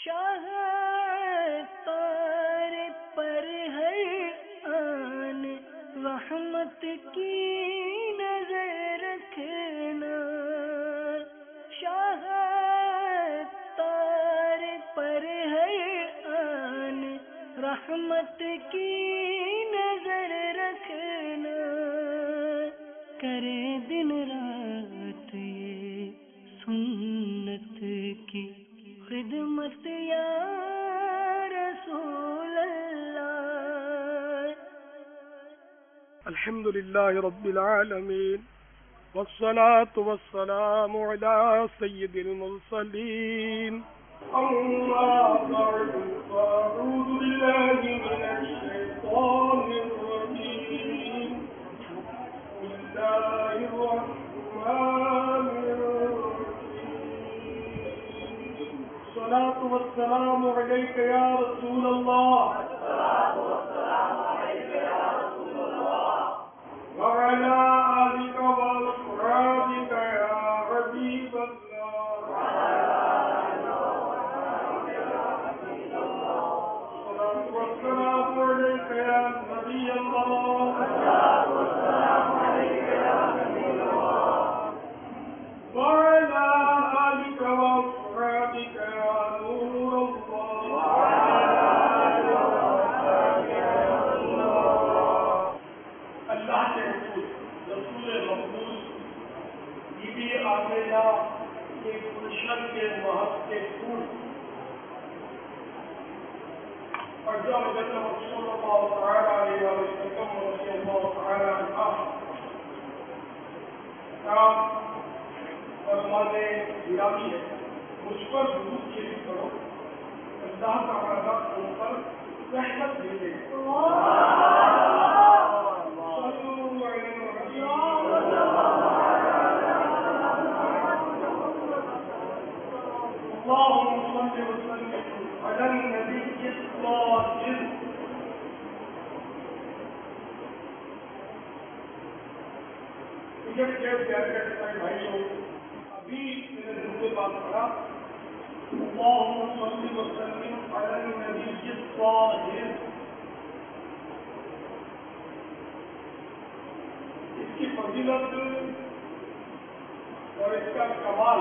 شاہ تار پر ہر آن رحمت کی نظر رکھنا، شاہ تار پر ہر آن رحمت کی نظر رکھنا، کرے دن رات یہ سنت کی خدمت یا رسول اللہ۔ الحمد للہ رب العالمین والصلاة والسلام على سید المرسلین، اما بعد فاعوذ باللہ من الشیطان الرجیم، بسم اللہ الرحمن الرحیم، الصلاة والسلام علیک یا رسول اللہ، وعلى آلك وأصحابك يا حبيب الله، الصلاة والسلام عليك يا نبي الله، وعلى آلك وأصحابك يا نور الله، اللہ کے رسول مقبول بی بی آمینہ کے گلشن کے محب کے پھول اور جب حضرت رسول اللہ تعالی علیہ وسلم رضی اللہ تعالی عنہ کا فرمانے گرامی ہے، مجھ پر درود شریف کرو، اللہ تعالیٰ تم پر رحمت بھیجے گا۔ اللهم صل وسلم على النبي الطاهر مجھے کیا پیار کرتا ہے بھائیوں، ابھی میں نے دوسرے بات پڑھا، اللهم صل وسلم على النبي الطاهر، اس کی فضیلت اور اس کا کمال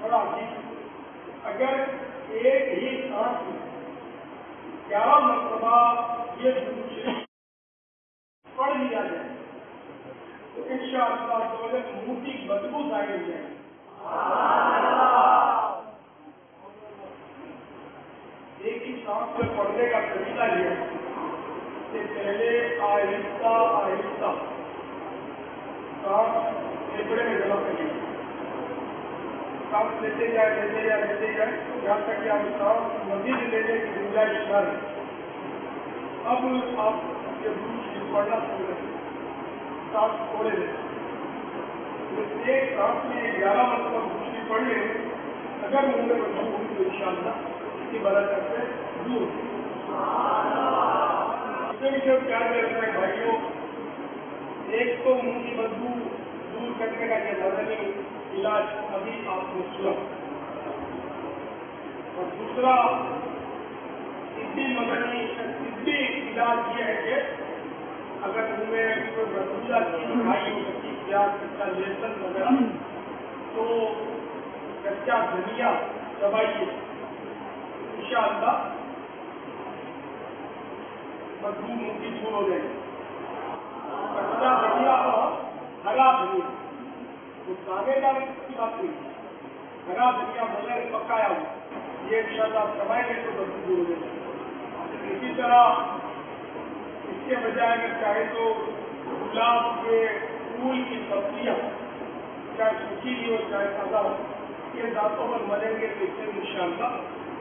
بڑا عجیب، اگر ایک ہی سانس میں 11 مرتبہ یہ درود شریف پڑھ لیا جائے تو انشاءاللہ منہ کی بدبو ظاہر ہو جائے گی۔ ایک ہی سانس میں پڑھنے کا طریقہ یہ ہے کہ پہلے آہستہ آہستہ سانس پھیپھڑے میں جمع کریں، سانس لیتے جائے یہاں تک کہ آپ سانس مزید لینے کی گنجائش نہ رہے۔ اب آپ یہ درود شریف پڑھنا شروع کریں، سانس چھوڑے دیں، ایک سانس میں 11 مرتبہ درود شریف پڑھ لیں، اگر منہ میں بدبو ہوئی تو انشاءاللہ اس کی برکت سے دور۔ اس میں مجھے پیار کرتا ہے بھائیوں، ایک تو منہ کی بدبو دور کرنے کا یہ بدنی علاج ابھی آپ نے سنا، اور دوسرا طبی علاج یہ ہے کہ اگر منہ میں کوئی رسولہ چیز کھائی ہو، کچی پیاز کا لہسن وغیرہ، تو کچا دھنیا چبائیے، انشاءاللہ بدبو منہ کی دور ہو جائے گی۔ کچا دھنیا اور ہرا دھنیا، وہ دانے دار کی بات نہیں، ہرا دھنیا بغیر پکایا ہوا، یہ انشاءاللہ آپ چبائیں گے تو بدبو دور ہو جائے گی۔ اسی طرح اس کے بجائے اگر چاہے تو گلاب کے پھول کی پتیاں چاہے سوکھی بھی ہو چاہے تازہ ہو، یہ دانتوں پر ملیں گے تو اس سے انشاءاللہ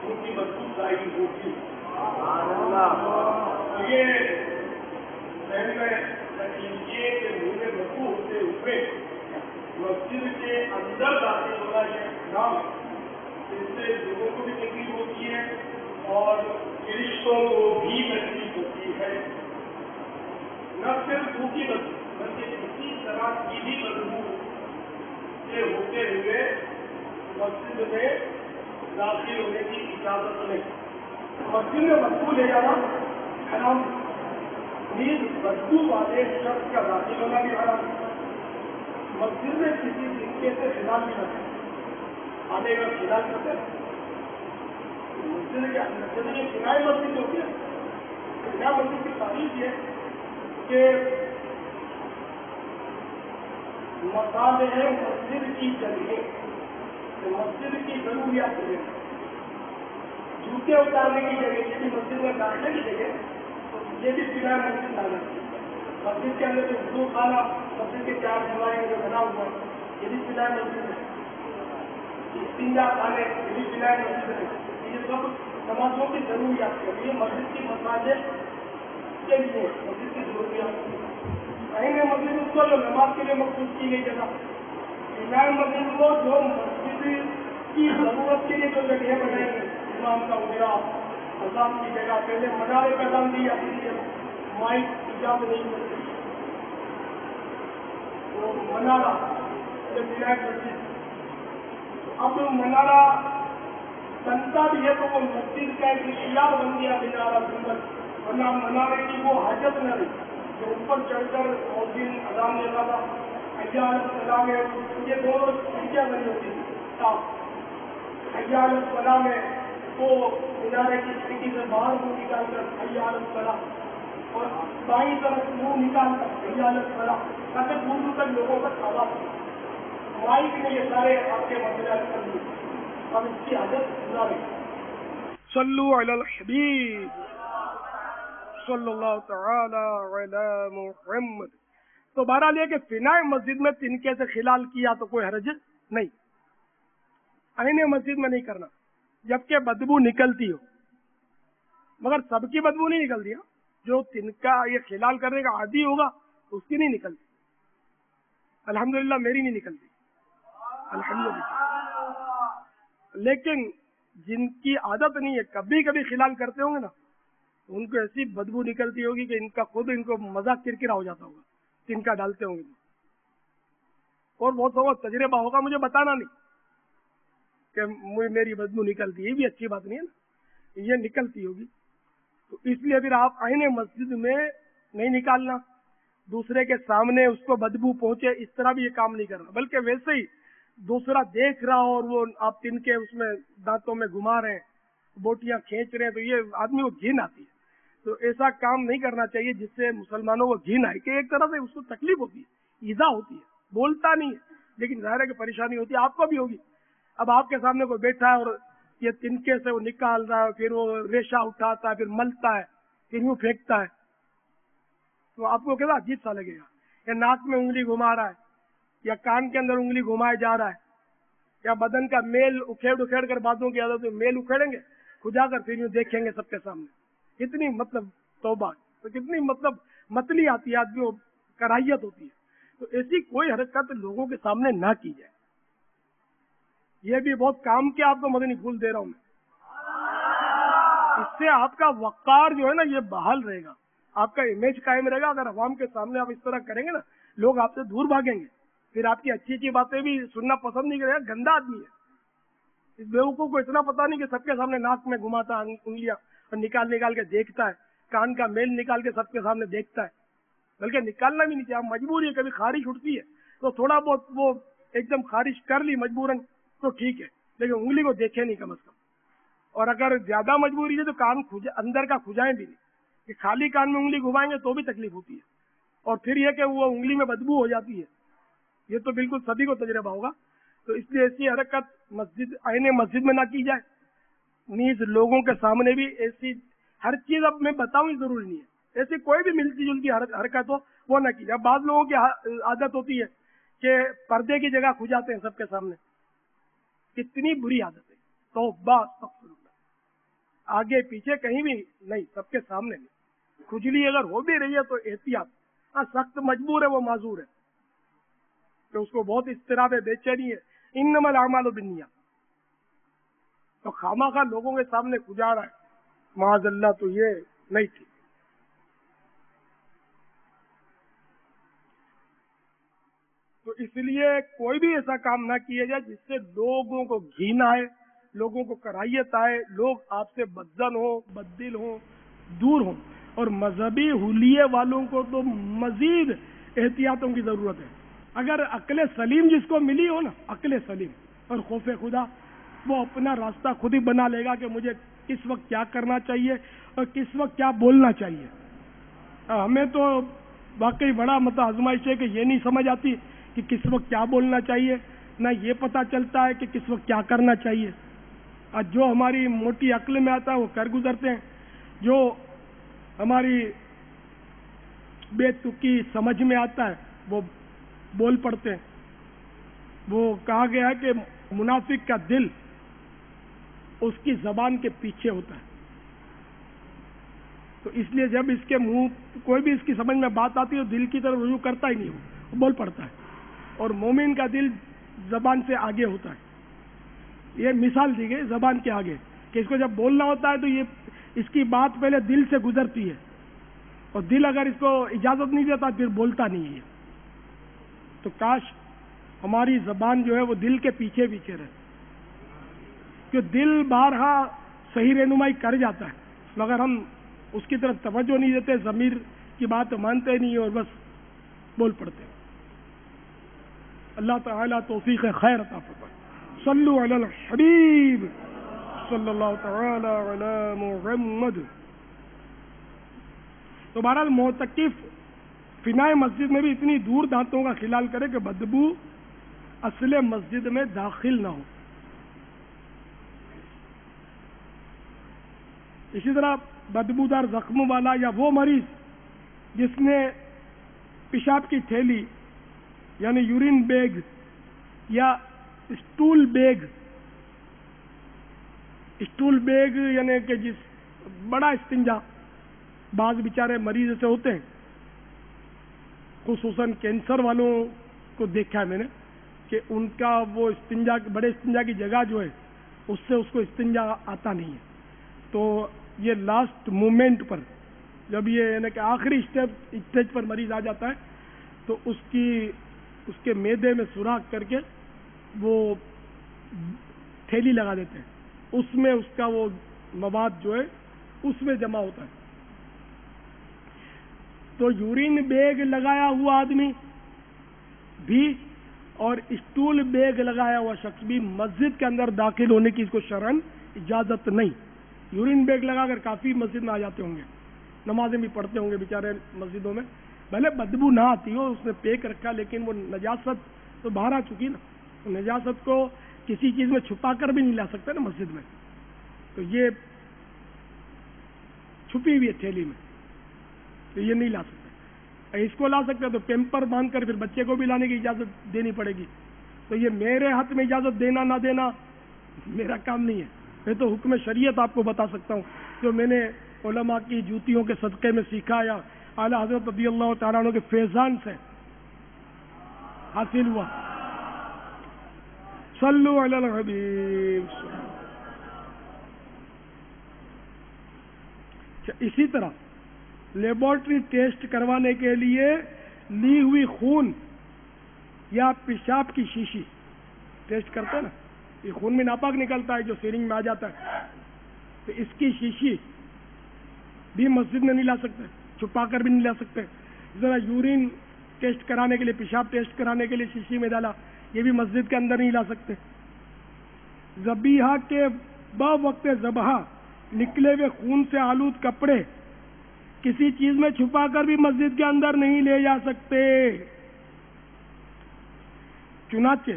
ان کی مضبوط ظاہر ہوگی۔ یہ ذہن میں رکھ لیجیے کہ منہ میں بدبو ہوتے ہوئے مسجد کے اندر داخل ہونا یہ احترام ہے، اس سے لوگوں کو بھی تکلیف ہوتی ہے اور فرشتوں کو بھی تکلیف ہوتی ہے۔ نہ صرف منہ کی بدبو بلکہ کسی طرح کی بھی بدبو سے ہوتے ہوئے مسجد میں داخل ہونے کی اجازت نہیں. مسجد میں بدبو لے جانا حرام. نیز بدبو والے شخص کا داخل ہونا بھی حرام. مسجد میں کسی طریقے سے خلال بھی نہ کرے. آنے کا خلال کرتے مسجد کے اندر یہ فنائے مسجد ہوتی ہے. فنائے مسجد کی تعریف یہ کہ مسالے ہیں مسجد کی جگہ، مسجد کی ضروریات کی جگہ، جوتے اتارنے کی جگہ، یہ بھی مسجد میں داخلے کی جگہ، یہ بھی فنائے مسجد لانا. مسجد کے اندر جو اردو خانہ مسجد کے 4 دیواریں جو بنا ہوا ہے یہ بھی فنائے مسجد ہے. استنجا خانے یہ بھی فنائے مسجد ہے. یہ سب نمازوں کی ضروریات ہے. یہ مسجد کی مساجد کے لیے مسجد کی ضروریات ہے. مسجد اس کو جو نماز کے لیے مخصوص کی گئی جگہ. فنائے مسجد کو جو مسجد کی ضرورت کے لیے جو جگہ بنائی گئی، امام کا اجرا، اذان کی جگہ، پہلے منارے کا اذان دی جاتی تھی، مائک ایجاد نہیں ہوتی، وہ منارہ یہ فنائے مسجد. اب منارہ بنتا بھی ہے تو وہ مسجد کا ایک اشتہار بن گیا منارہ گنبد، ورنہ منارے کی وہ حاجت نہ رہی. جو اوپر چڑھ کر مؤذن اذان دیتا تھا، حی علی الصلاۃ میں یہ دونوں کھڑکیاں بنی ہوتی تھی. حی علی الصلاۃ میں وہ منارے کی کھڑکی سے باہر منہ نکال کر حی علی الصلاۃ، اور بائیں طرف منہ نکال کر حی علی الصلاۃ، تاکہ دور دور تک لوگوں تک آواز ہو. مائک نے یہ سارے آپ کے مسئلہ کر دیے. اب اس کی عادت پورا رہی. صلو علی الحبیب صلی اللہ تعالی علی محمد. تو بہرحال یہ کہ فنائے مسجد میں تنکے سے خلال کیا تو کوئی حرج نہیں، عین مسجد میں نہیں کرنا جبکہ بدبو نکلتی ہو. مگر سب کی بدبو نہیں نکلتی. جو تنکا یہ خلال کرنے کا عادی ہوگا اس کی نہیں نکلتی. الحمدللہ میری نہیں نکلتی الحمدللہ. لیکن جن کی عادت نہیں ہے، کبھی کبھی خلال کرتے ہوں گے نا، ان کو ایسی بدبو نکلتی ہوگی کہ ان کا خود ان کو مزاق کرکرا ہو جاتا ہوگا. تنکا ڈالتے ہوں گے اور بہت سو تجربہ ہوگا، مجھے بتانا نہیں کہ میری بدبو نکلتی ہے، یہ بھی اچھی بات نہیں ہے نا، یہ نکلتی ہوگی. تو اس لیے پھر آپ عین مسجد میں نہیں نکالنا، دوسرے کے سامنے اس کو بدبو پہنچے اس طرح بھی یہ کام نہیں کرنا. بلکہ ویسے ہی دوسرا دیکھ رہا اور وہ آپ تنکے اس میں دانتوں میں گھما رہے ہیں، بوٹیاں کھینچ رہے ہیں، تو یہ آدمی کو گھن آتی ہے. تو ایسا کام نہیں کرنا چاہیے جس سے مسلمانوں کو گھن آئے، کہ ایک طرح سے اس کو تکلیف ہوتی ہے، ایذا ہوتی ہے. بولتا نہیں ہے لیکن ظاہر ہے کہ پریشانی ہوتی ہے، آپ کو بھی ہوگی. اب آپ کے سامنے کوئی بیٹھا ہے اور یہ تنکے سے وہ نکال رہا ہے، پھر وہ ریشہ اٹھاتا ہے، پھر ملتا ہے، پھر وہ پھینکتا ہے، تو آپ کو کیسا عجیب سا لگے گا. یا ناک میں انگلی گھما رہا ہے، یا کان کے اندر انگلی گھمائے جا رہا ہے، یا بدن کا میل اکھیڑ کر باتوں کی عادت ہے، میل اکھیڑیں گے کھجا کر پھر یوں دیکھیں گے سب کے سامنے. کتنی مطلب توبہ، تو کتنی مطلب متلی آتی ہے آدمی کو، کراہیت ہوتی ہے. تو ایسی کوئی حرکت لوگوں کے سامنے نہ کی جائے. یہ بھی بہت کام کیا آپ کو مدنی پھول دے رہا ہوں میں. اس سے آپ کا وقار جو ہے نا یہ بحال رہے گا، آپ کا امیج قائم رہے گا. اگر عوام کے سامنے آپ اس طرح کریں گے نا، لوگ آپ سے دور بھاگیں گے، پھر آپ کی اچھی اچھی باتیں بھی سننا پسند نہیں کرے گا. گندا آدمی ہے. اس بیوقوف کو اتنا پتا نہیں کہ سب کے سامنے ناک میں گھماتا ہے انگلیاں اور نکال کے دیکھتا ہے، کان کا میل نکال کے سب کے سامنے دیکھتا ہے. بلکہ نکالنا بھی نہیں چاہیے. مجبوری ہے، کبھی خارش اٹھتی ہے تو تھوڑا بہت وہ ایک دم خارش کر لی مجبوراً تو ٹھیک ہے، لیکن انگلی کو دیکھے نہیں کم از کم. اور اگر زیادہ مجبوری ہے تو کان اندر کا کھجائیں بھی نہیں، کہ خالی کان میں انگلی گھمائیں گے تو بھی تکلیف ہوتی ہے. اور پھر یہ کہ وہ انگلی میں بدبو ہو جاتی ہے، یہ تو بالکل سبھی کو تجربہ ہوگا. تو اس لیے ایسی حرکت مسجد عین مسجد میں نہ کی جائے. نیز لوگوں کے سامنے بھی ایسی ہر چیز اب میں بتاؤں ہی ضروری نہیں ہے، ایسی کوئی بھی ملتی جلتی حرکت ہو وہ نہ کی جائے. بعض لوگوں کی عادت ہوتی ہے کہ پردے کی جگہ کھجاتے ہیں سب کے سامنے. کتنی بری عادت ہے. توبہ استغفر اللہ. آگے پیچھے کہیں بھی نہیں، سب کے سامنے نہیں. کھجلی اگر ہو بھی رہی ہے تو احتیاط. ہاں سخت مجبور ہے وہ معذور ہے، کہ اس کو بہت اضطراب ہے، بے چینی ہے. انما الاعمال بالنیات. تو خامخواہ لوگوں کے سامنے کھجا رہا ہے، معاذ اللہ، تو یہ نہیں تھی. تو اس لیے کوئی بھی ایسا کام نہ کیا جائے جس سے لوگوں کو گھن آئے لوگوں کو کراہیت آئے، لوگ آپ سے بدظن ہوں، بددل ہوں، دور ہوں. اور مذہبی حلیے والوں کو تو مزید احتیاطوں کی ضرورت ہے. اگر عقل سلیم جس کو ملی ہو نا، عقل سلیم اور خوف خدا، وہ اپنا راستہ خود ہی بنا لے گا کہ مجھے کس وقت کیا کرنا چاہیے اور کس وقت کیا بولنا چاہیے. ہمیں تو واقعی بڑا آزمائش ہے کہ یہ نہیں سمجھ آتی کہ کس وقت کیا بولنا چاہیے، نہ یہ پتہ چلتا ہے کہ کس وقت کیا کرنا چاہیے. جو ہماری موٹی عقل میں آتا ہے وہ کر گزرتے ہیں، جو ہماری بے تکی سمجھ میں آتا ہے وہ بول پڑتے ہیں. وہ کہا گیا ہے کہ منافق کا دل اس کی زبان کے پیچھے ہوتا ہے. تو اس لیے جب اس کے منہ کوئی بھی اس کی سمجھ میں بات آتی ہے، دل کی طرف رجوع کرتا ہی نہیں، وہ بول پڑتا ہے. اور مومن کا دل زبان سے آگے ہوتا ہے. یہ مثال دی گئی زبان کے آگے کہ اس کو جب بولنا ہوتا ہے تو یہ اس کی بات پہلے دل سے گزرتی ہے، اور دل اگر اس کو اجازت نہیں دیتا پھر بولتا نہیں ہے. تو کاش ہماری زبان جو ہے وہ دل کے پیچھے پیچھے رہے، کہ دل بارہا صحیح رہنمائی کر جاتا ہے مگر ہم اس کی طرف توجہ نہیں دیتے، ضمیر کی بات مانتے نہیں اور بس بول پڑتے. اللہ تعالیٰ توفیق خیر عطا فرمائے. صلو علی الحبیب صلی اللہ تعالی علی محمد. تو بہرحال معتکف فنائے مسجد میں بھی اتنی دور دانتوں کا خلال کرے کہ بدبو اصل مسجد میں داخل نہ ہو. اسی طرح بدبودار زخموں والا یا وہ مریض جس نے پیشاب کی تھیلی یعنی یورین بیگ یا اسٹول بیگ یعنی کہ جس بڑا استنجا بعض بیچارے مریض سے ہوتے ہیں، خصوصاً کینسر والوں کو دیکھا ہے میں نے کہ ان کا وہ استنجا بڑے استنجا کی جگہ جو ہے اس سے اس کو استنجا آتا نہیں ہے. تو یہ لاسٹ مومنٹ پر جب یہ یعنی کہ آخری اسٹیج پر مریض آ جاتا ہے تو اس کے معدے میں سوراخ کر کے وہ تھیلی لگا دیتے ہیں، اس میں اس کا وہ مواد جو ہے اس میں جمع ہوتا ہے. تو یورین بیگ لگایا ہوا آدمی بھی اور اسٹول بیگ لگایا ہوا شخص بھی مسجد کے اندر داخل ہونے کی اس کو شرعاً اجازت نہیں. یورین بیگ لگا کر کافی مسجد میں آ جاتے ہوں گے، نمازیں بھی پڑھتے ہوں گے بیچارے مسجدوں میں، بھلے بدبو نہ آتی ہو، اس نے پیک رکھا لیکن وہ نجاست تو باہر آ چکی نا. نجاست کو کسی چیز میں چھپا کر بھی نہیں لا سکتے نا مسجد میں، تو یہ چھپی ہوئی ہے تھیلی میں، تو یہ نہیں لا سکتے. اس کو لا سکتے تو پیمپر باندھ کر پھر بچے کو بھی لانے کی اجازت دینی پڑے گی. تو یہ میرے ہاتھ میں اجازت دینا نہ دینا میرا کام نہیں ہے. میں تو حکم شریعت آپ کو بتا سکتا ہوں جو میں نے علماء کی جوتیوں کے صدقے میں سیکھا یا اعلیٰ حضرت رضی اللہ تعالیٰ عنہ کے فیضان سے حاصل ہوا. صلو علی الحبیب. اسی طرح لیبارٹری ٹیسٹ کروانے کے لیے لی ہوئی خون یا پیشاب کی شیشی ٹیسٹ کرتے ہیں نا، یہ خون میں ناپاک نکلتا ہے جو سیرنگ میں آ جاتا ہے، تو اس کی شیشی بھی مسجد میں نہیں لا سکتے، چھپا کر بھی نہیں لا سکتے. ذرا یورین ٹیسٹ کرانے کے لیے، پیشاب ٹیسٹ کرانے کے لیے شیشی میں ڈالا، یہ بھی مسجد کے اندر نہیں لا سکتے. ذبیحہ کے بوقت ذبح نکلے ہوئے خون سے آلود کپڑے کسی چیز میں چھپا کر بھی مسجد کے اندر نہیں لے جا سکتے. چنانچہ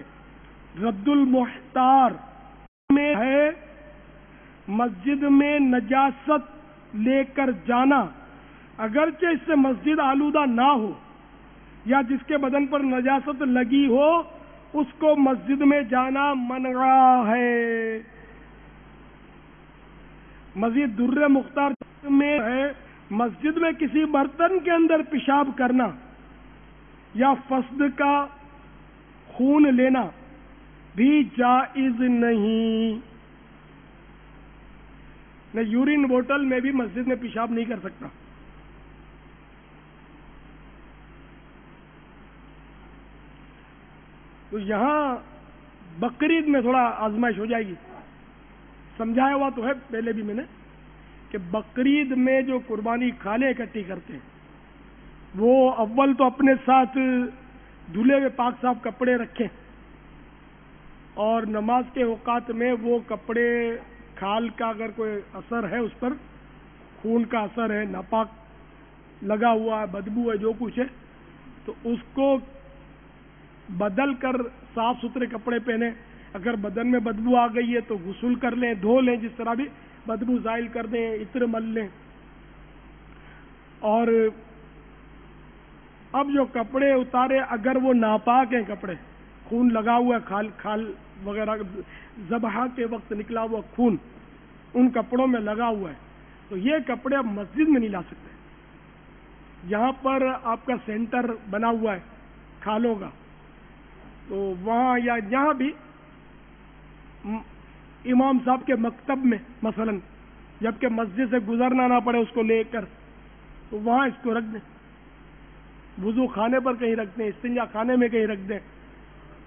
رد المحتار میں ہے مسجد میں نجاست لے کر جانا اگرچہ اس سے مسجد آلودہ نہ ہو یا جس کے بدن پر نجاست لگی ہو اس کو مسجد میں جانا منع ہے. مزید در مختار میں ہے مسجد میں کسی برتن کے اندر پیشاب کرنا یا فسد کا خون لینا بھی جائز نہیں. میں یورین بوتل میں بھی مسجد میں پیشاب نہیں کر سکتا. تو یہاں بقرعید میں تھوڑا آزمائش ہو جائے گی سمجھایا ہوا تو ہے پہلے بھی میں نے کہ بقرعید میں جو قربانی کھالیں اکٹھی کرتے ہیں وہ اول تو اپنے ساتھ دھلے ہوئے پاک صاف کپڑے رکھیں اور نماز کے اوقات میں وہ کپڑے کھال کا اگر کوئی اثر ہے اس پر خون کا اثر ہے ناپاک لگا ہوا ہے بدبو ہے جو کچھ ہے تو اس کو بدل کر صاف ستھرے کپڑے پہنے اگر بدن میں بدبو آ گئی ہے تو غسل کر لیں دھو لیں جس طرح بھی بدبو زائل کر دیں عطر مل لیں اور اب جو کپڑے اتارے اگر وہ ناپاک ہیں کپڑے خون لگا ہوا ہے کھال وغیرہ ذبح کے وقت نکلا ہوا خون ان کپڑوں میں لگا ہوا ہے تو یہ کپڑے اب مسجد میں نہیں لا سکتے جہاں پر آپ کا سینٹر بنا ہوا ہے کھالوں کا تو وہاں یا جہاں بھی امام صاحب کے مکتب میں مثلا جبکہ مسجد سے گزرنا نہ پڑے اس کو لے کر تو وہاں اس کو رکھ دیں وضو خانے پر کہیں رکھ دیں استنجا خانے میں کہیں رکھ دیں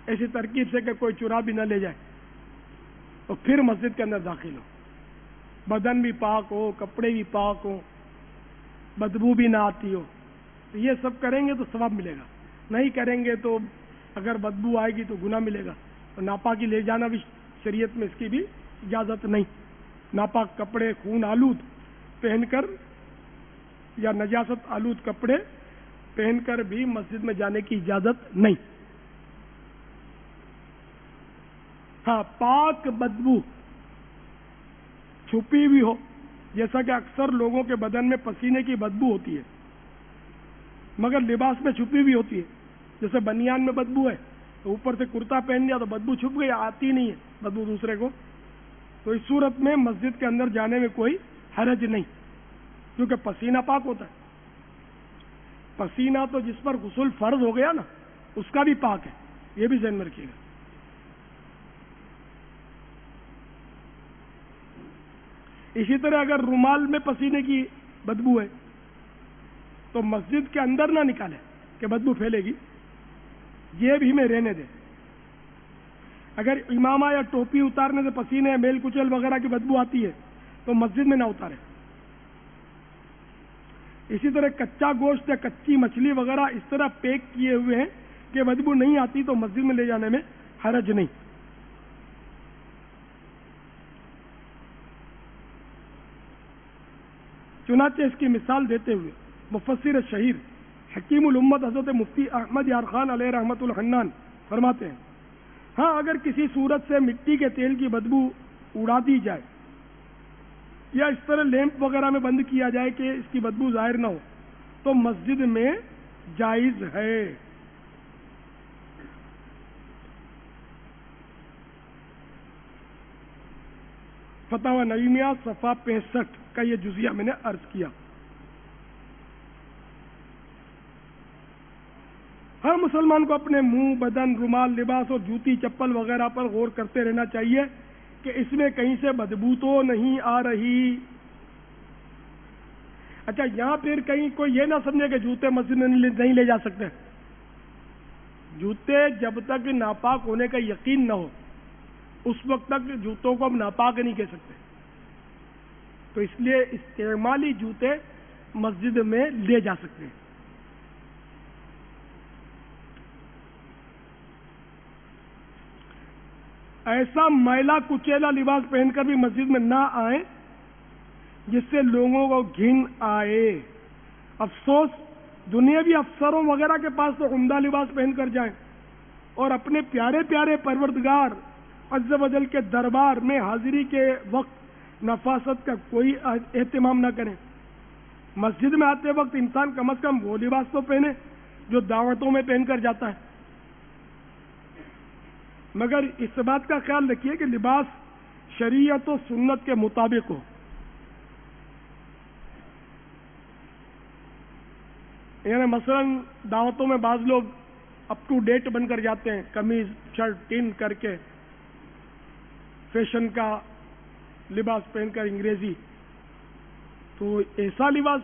ایسی ترکیب سے کہ کوئی چرا بھی نہ لے جائے اور پھر مسجد کے اندر داخل ہو بدن بھی پاک ہو کپڑے بھی پاک ہو بدبو بھی نہ آتی ہو تو یہ سب کریں گے تو ثواب ملے گا نہیں کریں گے تو اگر بدبو آئے گی تو گناہ ملے گا اور ناپاکی لے جانا بھی شریعت میں اس کی بھی اجازت نہیں ناپاک کپڑے خون آلود پہن کر یا نجاست آلود کپڑے پہن کر بھی مسجد میں جانے کی اجازت نہیں ہاں پاک بدبو چھپی ہوئی ہو جیسا کہ اکثر لوگوں کے بدن میں پسینے کی بدبو ہوتی ہے مگر لباس میں چھپی ہوئی ہوتی ہے جیسے بنیان میں بدبو ہے تو اوپر سے کرتا پہن لیا تو بدبو چھپ گئی آتی نہیں ہے بدبو دوسرے کو تو اس صورت میں مسجد کے اندر جانے میں کوئی حرج نہیں کیونکہ پسینہ پاک ہوتا ہے پسینہ تو جس پر غسل فرض ہو گیا نا اس کا بھی پاک ہے یہ بھی ذہن میں رکھیے گا اسی طرح اگر رومال میں پسینے کی بدبو ہے تو مسجد کے اندر نہ نکالے کہ بدبو پھیلے گی جیب ہی میں رہنے دے اگر امامہ یا ٹوپی اتارنے سے پسینے میل کچل وغیرہ کی بدبو آتی ہے تو مسجد میں نہ اتارے اسی طرح کچا گوشت یا کچی مچھلی وغیرہ اس طرح پیک کیے ہوئے ہیں کہ بدبو نہیں آتی تو مسجد میں لے جانے میں حرج نہیں چنانچہ اس کی مثال دیتے ہوئے مفسر شہیر حکیم الامت حضرت مفتی احمد یار خان علیہ رحمت الحنان فرماتے ہیں ہاں اگر کسی صورت سے مٹی کے تیل کی بدبو اڑا دی جائے یا اس طرح لیمپ وغیرہ میں بند کیا جائے کہ اس کی بدبو ظاہر نہ ہو تو مسجد میں جائز ہے فتاوی نعیمیہ صفحہ 65 کا یہ جزیہ میں نے عرض کیا ہر مسلمان کو اپنے منہ بدن رومال لباس اور جوتی چپل وغیرہ پر غور کرتے رہنا چاہیے کہ اس میں کہیں سے بدبو تو نہیں آ رہی اچھا یہاں پھر کہیں کوئی یہ نہ سمجھے کہ جوتے مسجد میں نہیں لے جا سکتے جوتے جب تک ناپاک ہونے کا یقین نہ ہو اس وقت تک جوتوں کو ہم ناپاک نہیں کہہ سکتے تو اس لیے استعمالی جوتے مسجد میں لے جا سکتے ہیں ایسا میلا کچیلا لباس پہن کر بھی مسجد میں نہ آئیں جس سے لوگوں کو گھن آئے افسوس دنیاوی افسروں وغیرہ کے پاس تو عمدہ لباس پہن کر جائیں اور اپنے پیارے پیارے پروردگار عز و جل کے دربار میں حاضری کے وقت نفاست کا کوئی اہتمام نہ کریں مسجد میں آتے وقت انسان کم از کم وہ لباس تو پہنے جو دعوتوں میں پہن کر جاتا ہے مگر اس بات کا خیال رکھیے کہ لباس شریعت و سنت کے مطابق ہو یعنی مثلا دعوتوں میں بعض لوگ اپ ٹو ڈیٹ بن کر جاتے ہیں قمیض شرٹ ٹن کر کے فیشن کا لباس پہن کر انگریزی تو ایسا لباس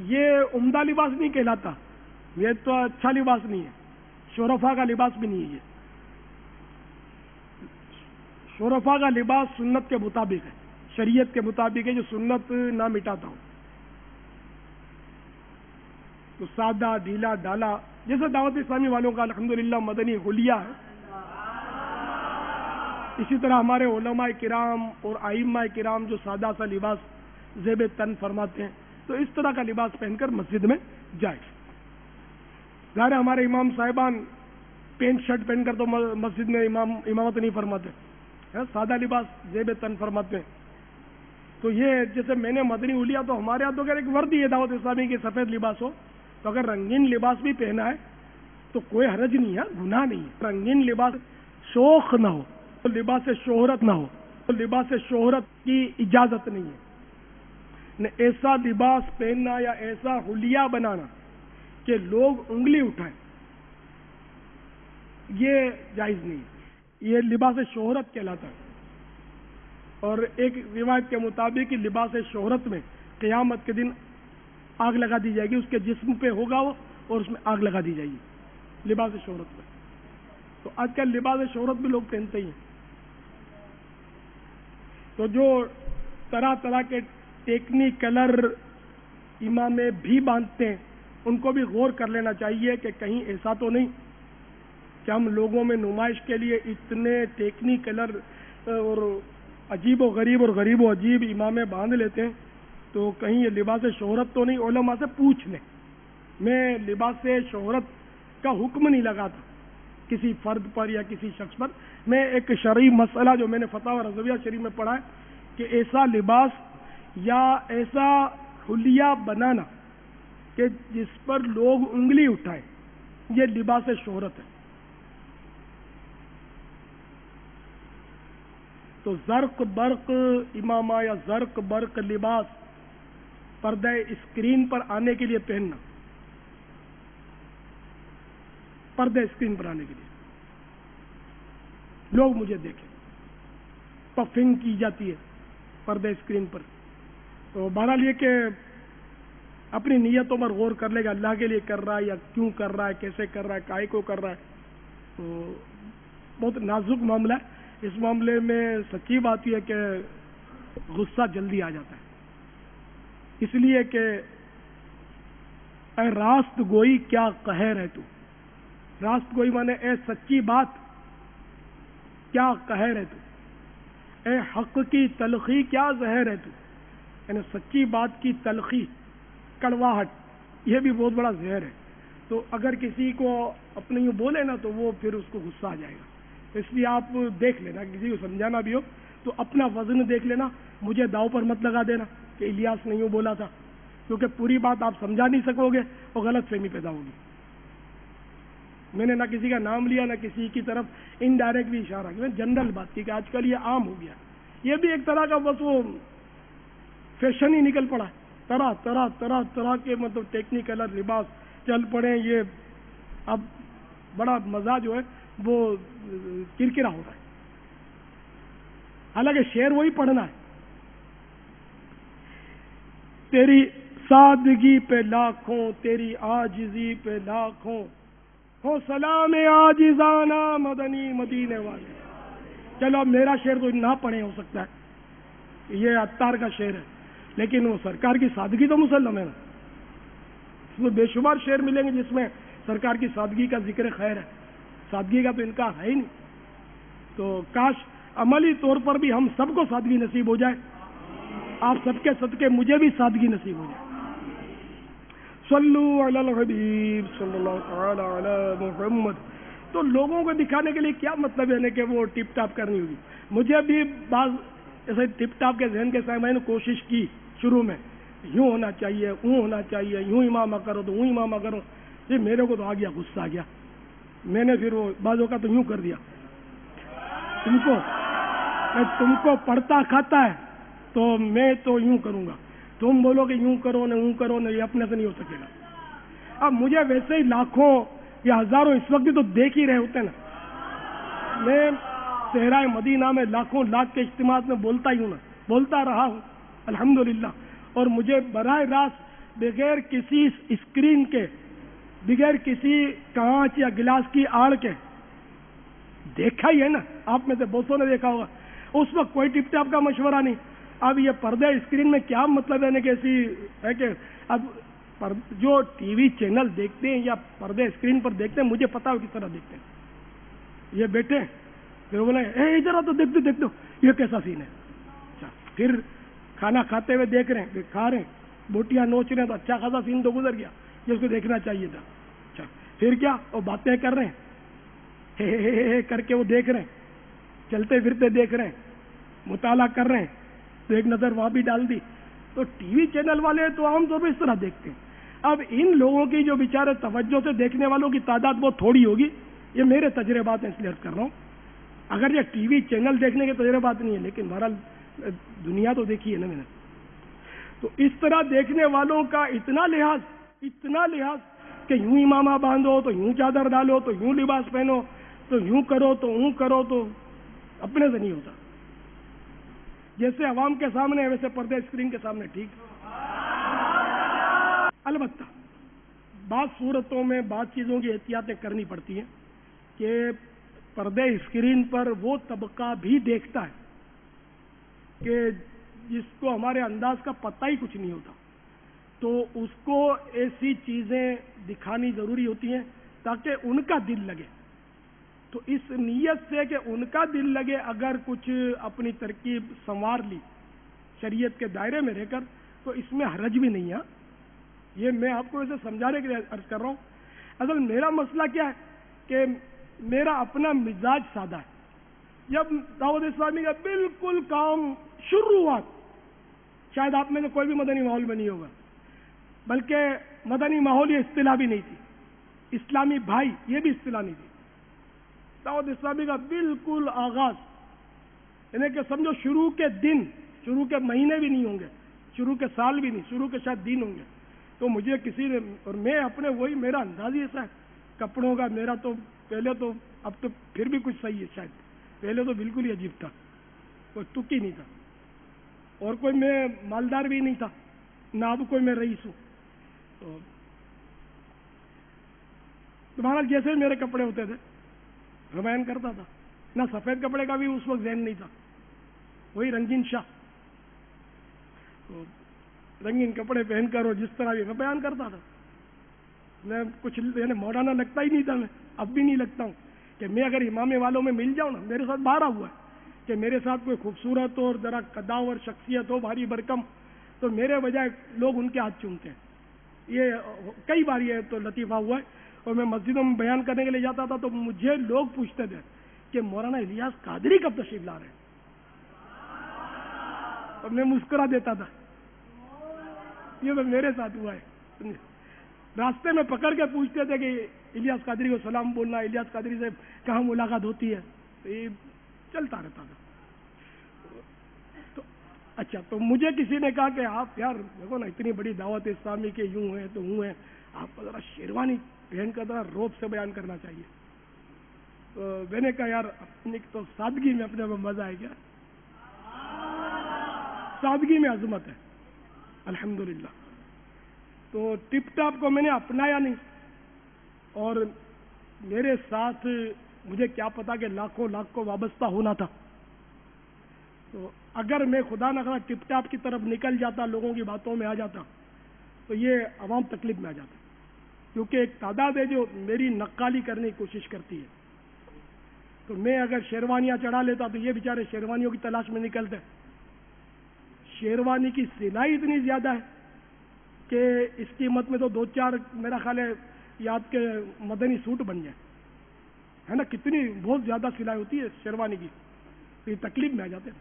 یہ عمدہ لباس نہیں کہلاتا یہ تو اچھا لباس نہیں ہے شرفا کا لباس بھی نہیں ہے یہ شرفا کا لباس سنت کے مطابق ہے، شریعت کے مطابق ہے، جو سنت نہ مٹاتا ہو. تو سادہ ڈھیلا ڈالا جیسے دعوت اسلامی والوں کا الحمدللہ مدنی حلیہ ہے، اسی طرح ہمارے علماء کرام اور ائمہ کرام جو سادہ سا لباس زیب تن فرماتے ہیں، تو اس طرح کا لباس پہن کر مسجد میں جائے. ظاہر ہے ہمارے امام صاحبان پینٹ شرٹ پہن کر تو مسجد میں امامت نہیں فرماتے، سادہ لباس زیب تن فرماتے ہیں. تو یہ جیسے میں نے مدنی حلیہ، تو ہمارے یہاں تو اگر ایک وردی ہے دعوت اسلامی کی سفید لباس ہو، تو اگر رنگین لباس بھی پہنا ہے تو کوئی حرج نہیں ہے، گناہ نہیں ہے. رنگین لباس شوخ نہ ہو، لباس شہرت نہ ہو، لباس شہرت کی اجازت نہیں ہے. ایسا لباس پہننا یا ایسا حلیہ بنانا کہ لوگ انگلی اٹھائیں، یہ جائز نہیں ہے، یہ لباس شہرت کہلاتا ہے. اور ایک روایت کے مطابق لباس شہرت میں قیامت کے دن آگ لگا دی جائے گی، اس کے جسم پہ ہوگا وہ اور اس میں آگ لگا دی جائے گی لباس شہرت میں. تو آج کل لباس شہرت بھی لوگ پہنتے ہی ہیں. تو جو طرح طرح کے ٹیکنی کلر امام بھی باندھتے ہیں، ان کو بھی غور کر لینا چاہیے کہ کہیں ایسا تو نہیں کہ ہم لوگوں میں نمائش کے لیے اتنے ٹیکنی کلر اور عجیب و غریب اور غریب و عجیب امامے باندھ لیتے ہیں، تو کہیں یہ لباس شہرت تو نہیں. علماء سے پوچھ لیں. میں لباس شہرت کا حکم نہیں لگاتا کسی فرد پر یا کسی شخص پر. میں ایک شرعی مسئلہ جو میں نے فتاوی رضویہ شریف میں پڑھا ہے کہ ایسا لباس یا ایسا حلیہ بنانا کہ جس پر لوگ انگلی اٹھائیں، یہ لباس شہرت ہے. تو زرق برق امامہ یا زرق برق لباس پردہ اسکرین پر آنے کے لیے پہننا، پردہ اسکرین پر آنے کے لیے لوگ مجھے دیکھیں، پفنگ کی جاتی ہے پردہ اسکرین پر. تو بہرحال یہ کہ اپنی نیتوں پر غور کر لے گا، اللہ کے لیے کر رہا ہے یا کیوں کر رہا ہے، کیسے کر رہا ہے، کائے کو کر رہا ہے. تو بہت نازک معاملہ ہے. اس معاملے میں سچی بات یہ ہے کہ غصہ جلدی آ جاتا ہے، اس لیے کہ اے راست گوئی کیا قہر ہے تو. راست گوئی مانے اے سچی بات کیا قہر ہے تو، اے حق کی تلخی کیا زہر ہے تو. یعنی سچی بات کی تلخی، کڑواہٹ، یہ بھی بہت بڑا زہر ہے. تو اگر کسی کو اپنے یوں بولے نا تو وہ پھر اس کو غصہ آ جائے گا. اس لیے آپ دیکھ لینا، کسی کو سمجھانا بھی ہو تو اپنا وزن دیکھ لینا، مجھے داؤ پر مت لگا دینا کہ الیاس نے یوں بولا تھا، کیونکہ پوری بات آپ سمجھا نہیں سکو گے اور غلط فہمی پیدا ہوگی. میں نے نہ کسی کا نام لیا، نہ کسی کی طرف انڈائریکٹ بھی اشارہ کیا، جنرل بات کی کہ آج کل یہ عام ہو گیا. یہ بھی ایک طرح کا بس وہ فیشن ہی نکل پڑا ہے، طرح طرح طرح طرح کے مطلب ٹیکنیکل لباس چل پڑے. یہ اب بڑا مزہ جو ہے وہ کرکرا ہو رہا ہے، حالانکہ شعر وہی پڑھنا ہے. تیری سادگی پہ لاکھوں، تیری عاجزی پہ لاکھوں، ہو سلام عاجزانہ مدنی مدینے والے. چلو اب میرا شعر تو نہ پڑھے، ہو سکتا ہے یہ عطار کا شعر ہے، لیکن وہ سرکار کی سادگی تو مسلم ہے نا. اس میں بے شمار شعر ملیں گے جس میں سرکار کی سادگی کا ذکر خیر ہے، سادگی کا تو انکار ہے ہی نہیں. تو کاش عملی طور پر بھی ہم سب کو سادگی نصیب ہو جائے. آپ سب کے صدقے مجھے بھی سادگی نصیب ہو جائے. صلو علی الحبیب صلی اللہ تعالی علی محمد. تو لوگوں کو دکھانے کے لیے کیا مطلب ہے کہ وہ ٹپ ٹاپ کرنی ہوگی. مجھے بھی بعض ایسے ٹپ ٹاپ کے ذہن کے ساتھ میں نے کوشش کی شروع میں، یوں ہونا چاہیے، اوں ہونا چاہیے، یوں امامہ کرو تو اوں امامہ کرو. یہ میرے کو تو آ گیا، غصہ آ گیا. میں نے پھر وہ بعضوں کا تو یوں کر دیا، تم کو پڑھتا کھاتا ہے تو میں تو یوں کروں گا، تم بولو کہ یوں کرو نہ اوں کرو نہ، یہ اپنے سے نہیں ہو سکے گا. اب مجھے ویسے ہی لاکھوں یا ہزاروں اس وقت بھی تو دیکھ ہی رہے ہوتے ہیں نا. میں صحرائے مدینہ میں لاکھوں لاکھ کے اجتماعات میں بولتا ہی ہوں نا، بولتا رہا ہوں الحمدللہ. اور مجھے براہ راست بغیر کسی اسکرین کے، بغیر کسی کانچ یا گلاس کی آڑ کے دیکھا ہی ہے نا. آپ میں سے بہتوں نے دیکھا ہوگا اس وقت کوئی ٹپ ٹاپ کا مشورہ نہیں. اب یہ پردے اسکرین میں کیا مطلب ہے کہ ایسی ہے کہ اب جو ٹی وی چینل دیکھتے ہیں یا پردے اسکرین پر دیکھتے ہیں, مجھے پتا ہو کس طرح دیکھتے ہیں. یہ بیٹھے پھر بولے اے ادھر آ تو دیکھ دو یہ کیسا سین ہے. اچھا پھر کھانا کھاتے ہوئے دیکھ رہے ہیں, پھر کھا رہے ہیں, بوٹیاں نوچ رہے ہیں, تو اچھا خاصا سین تو گزر گیا, یہ اس کو دیکھنا چاہیے تھا. اچھا پھر کیا, وہ باتیں کر رہے ہیں کر کے وہ دیکھ رہے ہیں, چلتے پھرتے دیکھ رہے ہیں, مطالعہ کر رہے ہیں, تو ایک نظر وہاں بھی ڈال دی. تو ٹی وی چینل والے تو عام طور پہ اس طرح دیکھتے ہیں. اب ان لوگوں کی جو بیچارے توجہ سے دیکھنے والوں کی تعداد بہت تھوڑی ہوگی, یہ میرے تجربات ہیں اس لیے کر رہا ہوں. اگر یہ ٹی وی چینل دیکھنے کے تجربات نہیں ہے, لیکن بہرحال دنیا تو دیکھی ہے نا میں نے. تو اس طرح دیکھنے والوں کا اتنا لحاظ کہ یوں امامہ باندھو تو یوں چادر ڈالو تو یوں لباس پہنو تو یوں کرو تو اوں کرو, تو اپنے سے نہیں ہوتا. جیسے عوام کے سامنے ویسے پردے اسکرین کے سامنے ٹھیک. البتہ بعض صورتوں میں بعض چیزوں کی احتیاطیں کرنی پڑتی ہیں کہ پردے اسکرین پر وہ طبقہ بھی دیکھتا ہے کہ جس کو ہمارے انداز کا پتہ ہی کچھ نہیں ہوتا, تو اس کو ایسی چیزیں دکھانی ضروری ہوتی ہیں تاکہ ان کا دل لگے. تو اس نیت سے کہ ان کا دل لگے, اگر کچھ اپنی ترکیب سنوار لی شریعت کے دائرے میں رہ کر, تو اس میں حرج بھی نہیں ہے. یہ میں آپ کو اسے سمجھانے کے لیے عرض کر رہا ہوں. اصل میرا مسئلہ کیا ہے کہ میرا اپنا مزاج سادہ ہے. جب دعوت اسلامی کا بالکل کام شروعات, شاید آپ میں سے کوئی بھی مدنی ماحول میں نہیں ہوگا, بلکہ مدنی ماحول یہ اصطلاح بھی نہیں تھی, اسلامی بھائی یہ بھی اصطلاح نہیں تھی. دعوت اسلامی کا بالکل آغاز, یعنی کہ سمجھو شروع کے دن, شروع کے مہینے بھی نہیں ہوں گے, شروع کے سال بھی نہیں, شروع کے شاید دن ہوں گے, تو مجھے کسی نے, اور میں اپنے وہی میرا انداز ہی ایسا ہے کپڑوں کا, میرا تو پہلے تو, اب تو پھر بھی کچھ صحیح ہے شاید, پہلے تو بالکل ہی عجیب تھا, کوئی تک ہی نہیں تھا, اور کوئی میں مالدار بھی نہیں تھا, نہ اب کوئی میں رئیس ہوں. تو تمہارا جیسے میرے کپڑے ہوتے تھے میں بیان کرتا تھا, نہ سفید کپڑے کا بھی اس وقت ذہن نہیں تھا, وہی رنگین شاہ, تو رنگین کپڑے پہن کر اور جس طرح بھی میں بیان کرتا تھا. میں کچھ یعنی مولانا لگتا ہی نہیں تھا, میں اب بھی نہیں لگتا ہوں کہ میں اگر امامے والوں میں مل جاؤں نا, میرے ساتھ بارہ ہوا ہے کہ میرے ساتھ کوئی خوبصورت اور ذرا قداور شخصیت ہو, بھاری برکم, تو میرے بجائے لوگ ان کے ہاتھ چومتے ہیں. یہ کئی بار یہ تو لطیفہ ہوا ہے. اور میں مسجدوں میں بیان کرنے کے لیے جاتا تھا تو مجھے لوگ پوچھتے تھے کہ مولانا الیاس قادری کب تشریف لا رہے ہیں, اور میں مسکرا دیتا تھا. یہ تو میرے ساتھ ہوا ہے. راستے میں پکڑ کے پوچھتے تھے کہ الیاس قادری کو سلام بولنا, الیاس قادری سے کہاں ملاقات ہوتی ہے, تو یہ چلتا رہتا تھا. تو اچھا, تو مجھے کسی نے کہا کہ آپ یار دیکھو نا, اتنی بڑی دعوت اسلامی کے یوں ہیں تو ہوں ہیں, آپ کو ذرا شیروانی پہن کر ذرا روب سے بیان کرنا چاہیے. تو میں نے کہا یار اپنی تو سادگی میں اپنے کو مزہ ہے, کیا سادگی میں عظمت ہے الحمدللہ. تو ٹپ ٹاپ کو میں نے اپنایا نہیں, اور میرے ساتھ مجھے کیا پتا کہ لاکھوں لاکھ کو وابستہ ہونا تھا. تو اگر میں خدا نہ خدا ٹپ ٹاپ کی طرف نکل جاتا, لوگوں کی باتوں میں آ جاتا, تو یہ عوام تکلیف میں آ جاتا, کیونکہ ایک تعداد ہے جو میری نقالی کرنے کی کوشش کرتی ہے. تو میں اگر شیروانیاں چڑھا لیتا تو یہ بیچارے شیروانیوں کی تلاش میں نکلتے. شیروانی کی سلائی اتنی زیادہ ہے کہ اس قیمت میں تو 2-4 میرا خیال ہے یاد کے مدنی سوٹ بن جائے, ہے نا, کتنی بہت زیادہ سلائی ہوتی ہے شیروانی کی, تو یہ تکلیف میں آ جاتے ہیں.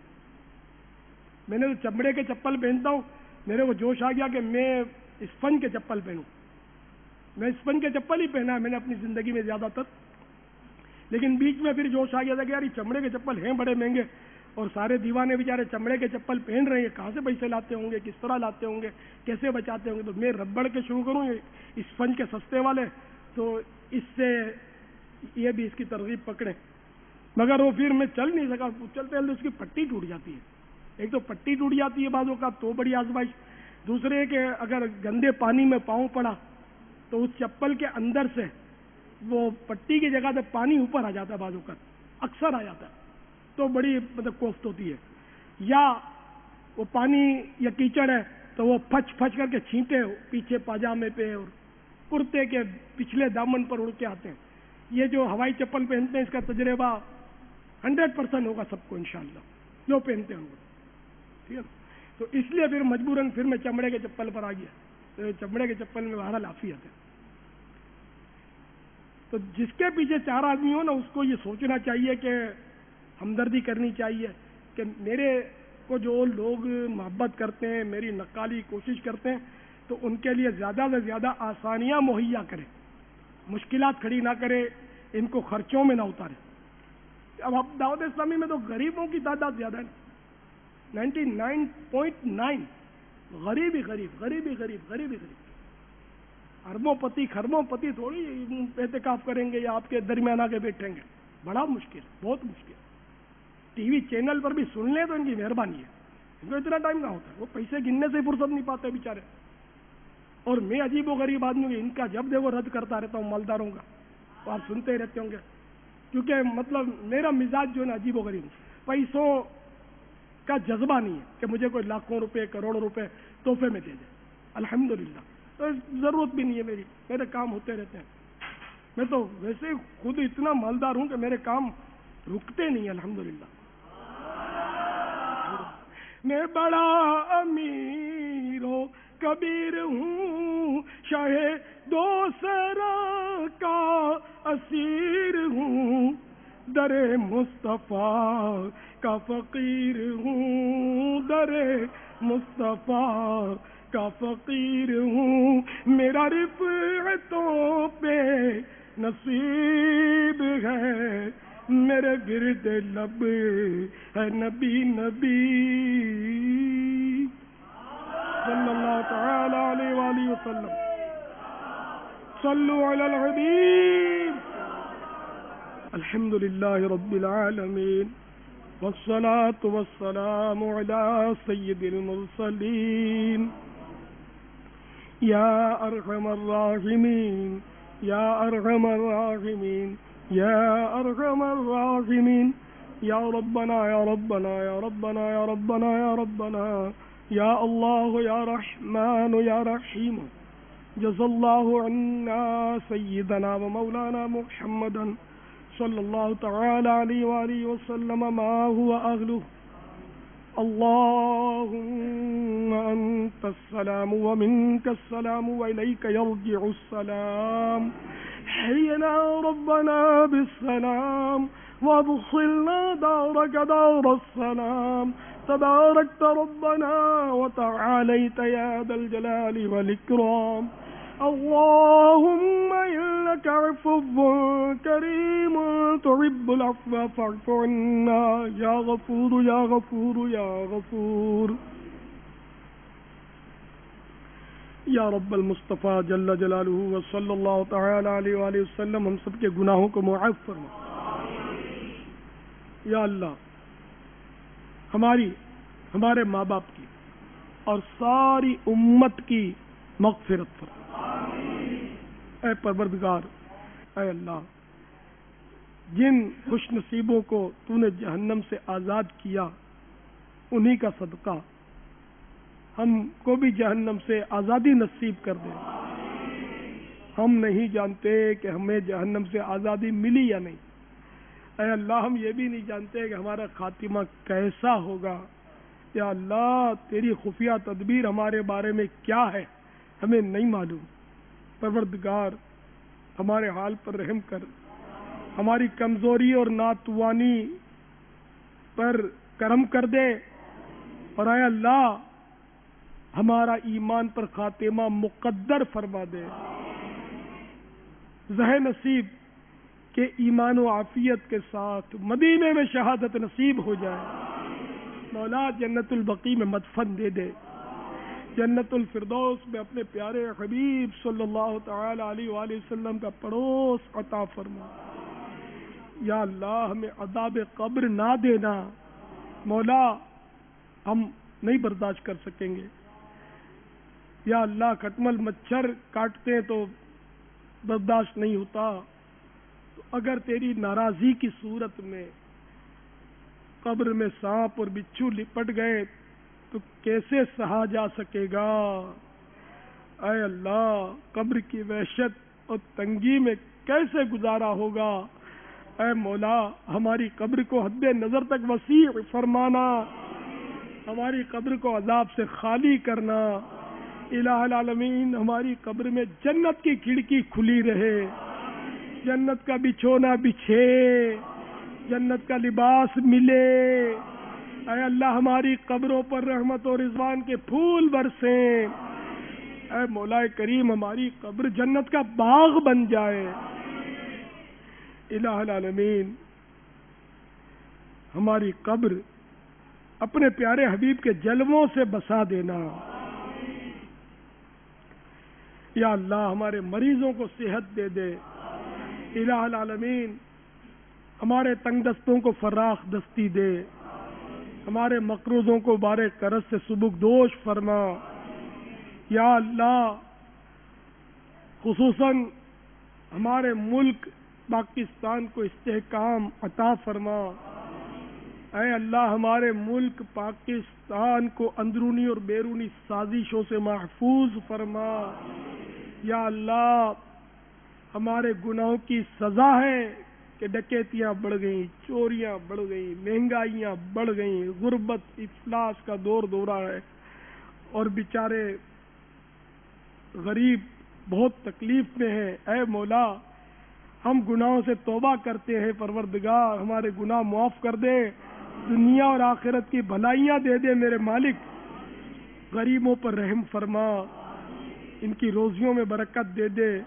میں نے تو چمڑے کے چپل پہنتا ہوں, میرے کو جوش آ گیا کہ میں اسپنج کے چپل پہنوں. میں اسپنج کے چپل ہی پہنا ہے میں نے اپنی زندگی میں زیادہ تر, لیکن بیچ میں پھر جوش آ گیا تھا کہ یار یہ چمڑے کے چپل ہیں بڑے مہنگے, اور سارے دیوانے بیچارے چمڑے کے چپل پہن رہے ہیں, کہاں سے پیسے لاتے ہوں گے, کس طرح لاتے ہوں گے, کیسے بچاتے ہوں گے. تو میں ربڑ کے شروع کروں اسپنج کے سستے والے, تو اس سے یہ بھی اس کی ترغیب پکڑے. مگر وہ پھر میں چل نہیں سکا, چلتے چلتے اس کی پٹی ٹوٹ جاتی ہے. ایک تو پٹی ٹوٹ جاتی ہے بعضوں کا, تو بڑی آزمائش. دوسرے کہ اگر گندے پانی میں پاؤں پڑا تو اس چپل کے اندر سے وہ پٹی کی جگہ سے پانی اوپر آ جاتا ہے, بعضوں کا اکثر آ جاتا ہے. تو بڑی مطلب کوفت ہوتی ہے، یا وہ پانی یا کیچڑ ہے تو وہ پھچ پھچ کر کے چھینٹے پیچھے پاجامے پہ اور کرتے کے پچھلے دامن پر اڑ کے آتے ہیں. یہ جو ہوائی چپل پہنتے ہیں اس کا تجربہ 100% ہوگا سب کو انشاءاللہ جو پہنتے ہوں گے. ٹھیک ہے، تو اس لیے پھر مجبوراً پھر میں چمڑے کے چپل پر آ گیا. تو چمڑے کے چپل میں بہرحال عافیت ہے. تو جس کے پیچھے 4 آدمی ہو نا اس کو یہ سوچنا چاہیے کہ ہمدردی کرنی چاہیے کہ میرے کو جو لوگ محبت کرتے ہیں، میری نقالی کوشش کرتے ہیں، تو ان کے لیے زیادہ سے زیادہ آسانیاں مہیا کرے، مشکلات کھڑی نہ کرے، ان کو خرچوں میں نہ اتارے. اب دعوت اسلامی میں تو غریبوں کی تعداد زیادہ ہے، 99.9 غریب ہی غریب، غریب ہی غریب، غریب ہی غریب. اربوں پتی خربوں پتی تھوڑی اعتکاف کریں گے یا آپ کے درمیان آ کے بیٹھیں گے. بڑا مشکل، بہت مشکل. ٹی وی چینل پر بھی سن لیں تو ان کی مہربانی ہے، ان کو اتنا ٹائم نہ ہوتا ہے، وہ پیسے گننے سے فرصت نہیں پاتے بیچارے. اور میں عجیب و غریب آدمی ہوں، ان کا جب دیکھو رد کرتا رہتا ہوں مالداروں کا، تو آپ سنتے ہی رہتے ہوں گے. کیونکہ مطلب میرا مزاج جو ہے نا عجیب و غریب، پیسوں کا جذبہ نہیں ہے کہ مجھے کوئی لاکھوں روپے کروڑوں روپے تحفے میں دے دے. الحمدللہ تو ضرورت بھی نہیں ہے میری، میرے کام ہوتے رہتے ہیں. میں تو ویسے خود اتنا مالدار ہوں کہ میرے کام رکتے نہیں. الحمدللہ میں بڑا امیر و کبیر ہوں، شاہ دوسرا کا اسیر ہوں، در مصطفیٰ کا فقیر ہوں، در مصطفیٰ کا فقیر ہوں. میرا رفعتوں پہ نصیب ہے، میرے گرد لب ہے نبی نبی. صلی اللہ تعالی علیہ وآلہ وسلم. صلو علی الحبیب. الحمدللہ رب العالمین والصلاة والسلام علی سید المرسلین. یا ارحم الراحمین، یا ارحم الراحمین، یا ارحم الراحمین. یا ربنا یا ربنا یا ربنا یا ربنا یا ربنا یا اللہ یا رحمان یا رحیم. جزا اللہ عنا سیدنا و مولانا محمدا صلی اللہ تعالی علیہ وآلہ وسلم ما هو اہلہ. اللہم انت السلام ومنک السلام وإلیک یرجع السلام. حینا ربنا بالسلام وادخلنا دارك دار السلام. تباركت ربنا وتعاليت يا ذا الجلال والإكرام. اللهم إنك عفو كريم تحب العفو فاعف عنا يا غفور يا غفور يا غفور. یا رب المصطفیٰ جل جلالہ وصلی اللہ تعالی علیہ وآلہ وسلم ہم سب کے گناہوں کو معاف فرما. یا اللہ ہمارے ماں باپ کی اور ساری امت کی مغفرت فرما. اے پروردگار، اے اللہ، جن خوش نصیبوں کو تو نے جہنم سے آزاد کیا انہی کا صدقہ ہم کو بھی جہنم سے آزادی نصیب کر دے. ہم نہیں جانتے کہ ہمیں جہنم سے آزادی ملی یا نہیں. اے اللہ ہم یہ بھی نہیں جانتے کہ ہمارا خاتمہ کیسا ہوگا. یا اللہ تیری خفیہ تدبیر ہمارے بارے میں کیا ہے ہمیں نہیں معلوم. پروردگار ہمارے حال پر رحم کر، ہماری کمزوری اور ناتوانی پر کرم کر دے. اور اے اللہ ہمارا ایمان پر خاتمہ مقدر فرما دے. زہ نصیب کہ ایمان و عافیت کے ساتھ مدینے میں شہادت نصیب ہو جائے. مولا جنت البقیع میں مدفن دے دے، جنت الفردوس میں اپنے پیارے حبیب صلی اللہ تعالی علیہ وآلہ وسلم کا پڑوس عطا فرما. یا اللہ ہمیں عذاب قبر نہ دینا. مولا ہم نہیں برداشت کر سکیں گے. یا اللہ کھٹمل مچھر کاٹتے تو برداشت نہیں ہوتا، تو اگر تیری ناراضی کی صورت میں قبر میں سانپ اور بچھو لپٹ گئے تو کیسے سہا جا سکے گا؟ اے اللہ، قبر کی وحشت اور تنگی میں کیسے گزارا ہوگا؟ اے مولا، ہماری قبر کو حد نظر تک وسیع فرمانا، ہماری قبر کو عذاب سے خالی کرنا۔ الہ العالمین، ہماری قبر میں جنت کی کھڑکی کھلی رہے، جنت کا بچھونا بچھے، جنت کا لباس ملے۔ اے اللہ، ہماری قبروں پر رحمت اور رضوان کے پھول برسیں۔ اے مولا کریم، ہماری قبر جنت کا باغ بن جائے۔ الہ العالمین، ہماری قبر اپنے پیارے حبیب کے جلووں سے بسا دینا۔ یا اللہ، ہمارے مریضوں کو صحت دے دے۔ الہ العالمین، ہمارے تنگ دستوں کو فراخ دستی دے، ہمارے مقروضوں کو بارے کرز سے سبکدوش فرما۔ یا اللہ، خصوصاً ہمارے ملک پاکستان کو استحکام عطا فرما۔ اے اللہ، ہمارے ملک پاکستان کو اندرونی اور بیرونی سازشوں سے محفوظ فرما۔ یا اللہ، ہمارے گناہوں کی سزا ہے کہ ڈکیتیاں بڑھ گئیں، چوریاں بڑھ گئیں، مہنگائیاں بڑھ گئیں، غربت افلاس کا دور دورہ ہے، اور بیچارے غریب بہت تکلیف میں ہیں۔ اے مولا، ہم گناہوں سے توبہ کرتے ہیں، پروردگار ہمارے گناہ معاف کر دے، دنیا اور آخرت کی بھلائیاں دے دے میرے مالک۔ غریبوں پر رحم فرما، ان کی روزیوں میں برکت دے دے۔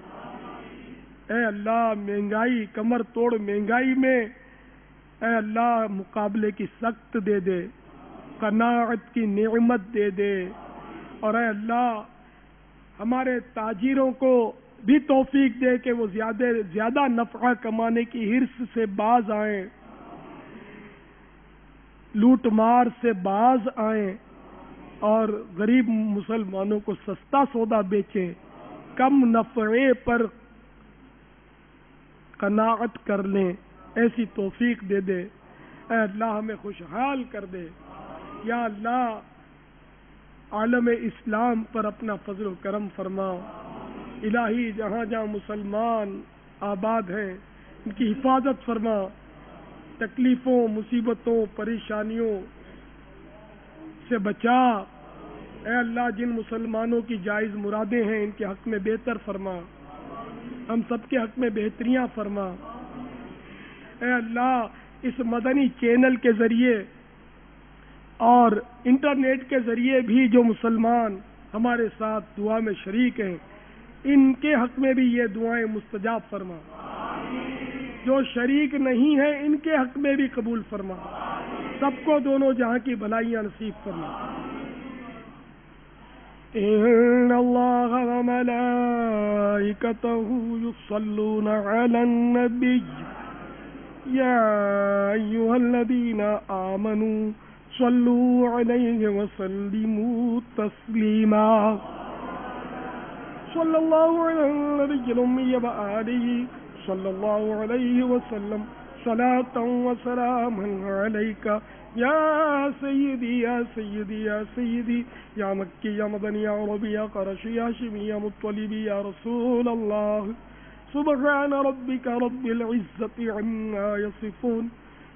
اے اللہ، مہنگائی، کمر توڑ مہنگائی میں اے اللہ مقابلے کی سخت دے دے، قناعت کی نعمت دے دے، اور اے اللہ ہمارے تاجروں کو بھی توفیق دے کہ وہ زیادہ نفع کمانے کی حرص سے باز آئیں، لوٹ مار سے باز آئیں، اور غریب مسلمانوں کو سستا سودا بیچیں، کم نفعے پر قناعت کر لیں، ایسی توفیق دے دے۔ اے اللہ، ہمیں خوشحال کر دے۔ یا اللہ، عالم اسلام پر اپنا فضل و کرم فرما۔ الہی، جہاں جہاں مسلمان آباد ہیں ان کی حفاظت فرما، تکلیفوں، مصیبتوں، پریشانیوں سے بچا۔ اے اللہ، جن مسلمانوں کی جائز مرادیں ہیں ان کے حق میں بہتر فرما، ہم سب کے حق میں بہتریاں فرما۔ اے اللہ، اس مدنی چینل کے ذریعے اور انٹرنیٹ کے ذریعے بھی جو مسلمان ہمارے ساتھ دعا میں شریک ہیں ان کے حق میں بھی یہ دعائیں مستجاب فرما، جو شریک نہیں ہیں ان کے حق میں بھی قبول فرما، سب کو دونوں جہاں کی بھلائیاں نصیب فرما۔ ان اللہ وملائکتہ یصلون علی النبی یا ایھا الذین آمنوا صلوا علیہ وسلموا تسلیما۔ صلی اللہ علی النبی الامی وآلہ صلی اللہ علیہ وسلم صلاۃ و سلاما علیک یا سیدی یا سیدی یا سیدی یا مکی یا مدنی یا عربی یا قرشی یا ہاشمی یا مطلبی یا رسول اللہ۔ سبحان ربک رب العزة عما یصفون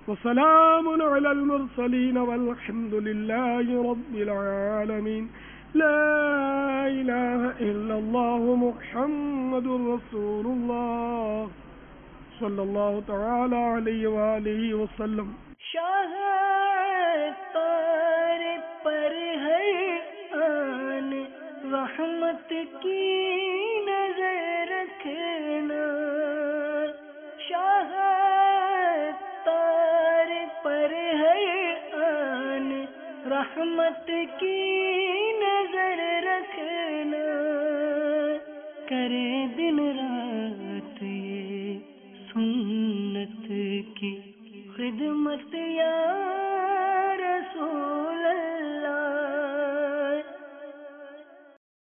وسلام علی المرسلین والحمد للہ رب العالمین۔ لا الہ الا اللہ محمد رسول اللہ صلی اللہ تعالی علیہ وآلہ وسلم۔ شاہ تار پر ہے آن رحمت کی نظر رکھنا، شاہ تار پر ہے آن رحمت کی نظر رکھنا، کرے دن رات یہ سنت کی خدمت یا رسول